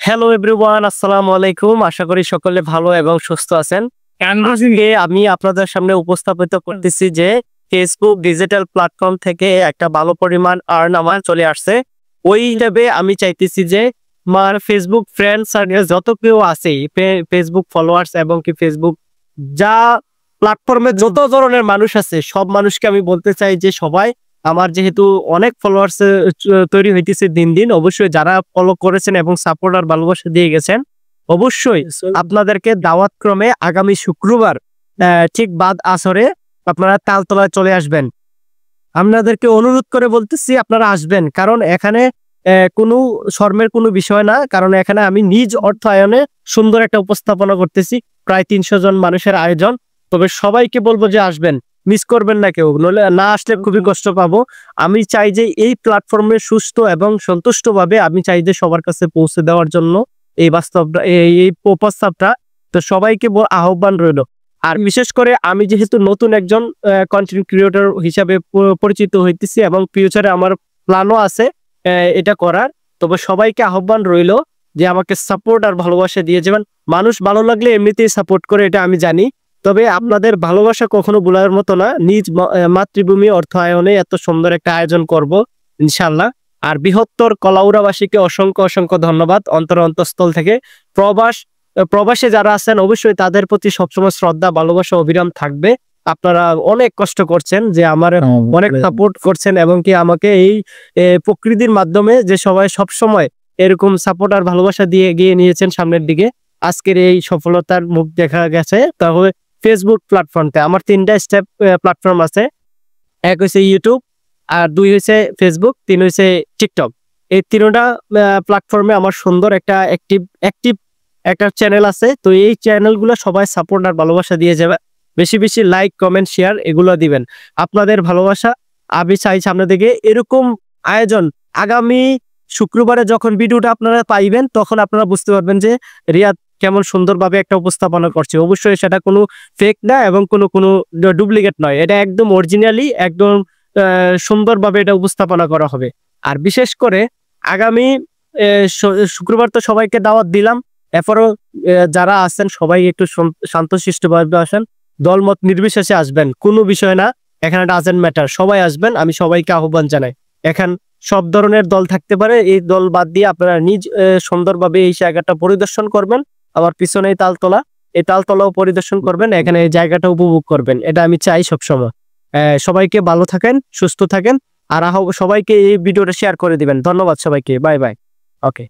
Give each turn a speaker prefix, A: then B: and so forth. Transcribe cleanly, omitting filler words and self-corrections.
A: Hello everyone, আসসালামু আলাইকুম। আশা করি সকলে ভালো এবং সুস্থ আছেন। আজকে আমি আপনাদের সামনে উপস্থাপিত করতেছি যে ফেসবুক ডিজিটাল প্ল্যাটফর্ম থেকে একটা ভালো পরিমাণ আর্ন আমার চলে আসছে। ওই হিসাবে আমি চাইতেছি যে আমার ফেসবুক ফ্রেন্ড সার্কেল যত কেউ আছে, ফেসবুক ফলোয়ার্স এবং কি ফেসবুক যা প্ল্যাটফর্মে যত ধরনের মানুষ আছে, সব মানুষকে আমি বলতে চাই যে সবাই আমার যেহেতু অনেক ফলোয়ার্স তৈরি হইতেছে দিন দিন, অবশ্যই যারা ফলো করেছেন এবং সাপোর্ট আর ভালোবাসা দিয়ে গেছেন, অবশ্যই আপনাদেরকে দাওয়াত ক্রমে আগামী শুক্রবার ঠিক বাদ আসরে আপনারা তালতলায় চলে আসবেন। আপনাদেরকে অনুরোধ করে বলতেছি আপনারা আসবেন, কারণ এখানে কোনো শর্মের কোনো বিষয় না। কারণ এখানে আমি নিজ অর্থায়নে সুন্দর একটা উপস্থাপনা করতেছি, প্রায় 300 জন মানুষের আয়োজন। তবে সবাইকে বলবো যে আসবেন, মিস করবেন না কেউ, নইলে না আসলে খুবই কষ্ট পাবো। আমি চাই যে এই প্ল্যাটফর্মে সুস্থ এবং সন্তুষ্টভাবে আমি চাই যে সবার কাছে পৌঁছে দেওয়ার জন্য এই বাস্তবটা, এই প্রস্তাবটা। তো সবাইকে আহ্বান রইল। আর বিশেষ করে আমি যেহেতু নতুন একজন কন্টেন্ট ক্রিয়েটর হিসাবে পরিচিত হইতেছি এবং ফিউচারে আমার প্ল্যানও আছে এটা করার। তবে সবাইকে আহ্বান রইল যে আমাকে সাপোর্ট আর ভালোবাসা দিয়ে যাবেন। মানুষ ভালো লাগলে এমনিতেই সাপোর্ট করে, এটা আমি জানি। তবে আপনাদের ভালোবাসা কখনো ভোলার মতো না। নিজ মাতৃভূমি অর্থায়নে এত সুন্দর একটা আয়োজন করব ইনশাল্লাহ। আর বৃহত্তর কলাউড়াবাসীকে অসংখ্য অসংখ্য ধন্যবাদ অন্তঃস্থল থেকে। প্রবাসে যারা আছেন অবশ্যই তাদের প্রতি সবসময় শ্রদ্ধা ভালোবাসা অবিরাম থাকবে। আপনারা অনেক কষ্ট করছেন, যে আমার অনেক সাপোর্ট করছেন এবং কি আমাকে এই প্রকৃতির মাধ্যমে যে সবাই সবসময় এরকম সাপোর্ট আর ভালোবাসা দিয়ে এগিয়ে নিয়েছেন সামনের দিকে, আজকের এই সফলতার মুখ দেখা গেছে। তাহলে ফেসবুক প্ল্যাটফর্মতে আমার 3টা স্টেপ প্ল্যাটফর্ম আছে। এক হচ্ছে ইউটিউব, আর 2 হচ্ছে ফেসবুক, 3 হচ্ছে টিকটক। এই 3টা প্ল্যাটফর্মে আমার সুন্দর একটা অ্যাক্টিভ একটা চ্যানেল আছে। তো এই চ্যানেলগুলো সবাই সাপোর্ট আর ভালোবাসা দিয়ে যাবে। বেশি বেশি লাইক কমেন্ট শেয়ার এগুলো দিবেন। আপনাদের ভালোবাসা আমি চাই সামনে দিকে এরকম আয়োজন। আগামী শুক্রবারে যখন ভিডিওটা আপনারা পাইবেন তখন আপনারা বুঝতে পারবেন যে রিয়াদ কেমন সুন্দরভাবে একটা উপস্থাপনা করছে। অবশ্যই সেটা কোনো ফেক না এবং কোনো ডুপ্লিকেট নয়, এটা একদম অরিজিনালি একদম সুন্দরভাবে এটা উপস্থাপনা করা হবে। আর বিশেষ করে আগামী শুক্রবার তো সবাইকে দাওয়াত দিলাম, এরপরও যারা আছেন সবাই একটু শান্তশিষ্টভাবে আসেন, দলমত নির্বিশেষে আসবেন, কোনো বিষয় না, এখানে ডাজেন্ট ম্যাটার, সবাই আসবেন। আমি সবাইকে আহ্বান জানাই। এখন সব ধরনের দল থাকতে পারে, এই দল বাদ দিয়ে আপনারা নিজ সুন্দরভাবে এই জায়গাটা পরিদর্শন করবেন। আমার পিছনেই তালতলা, এই তালতলাও পরিদর্শন করবেন, এখানে এই জায়গাটা উপভোগ করবেন। এটা আমি চাই সবসময়। সবাইকে ভালো থাকেন, সুস্থ থাকেন, আর সবাইকে এই ভিডিওটা শেয়ার করে দিবেন। ধন্যবাদ সবাইকে, বাই বাই। ওকে।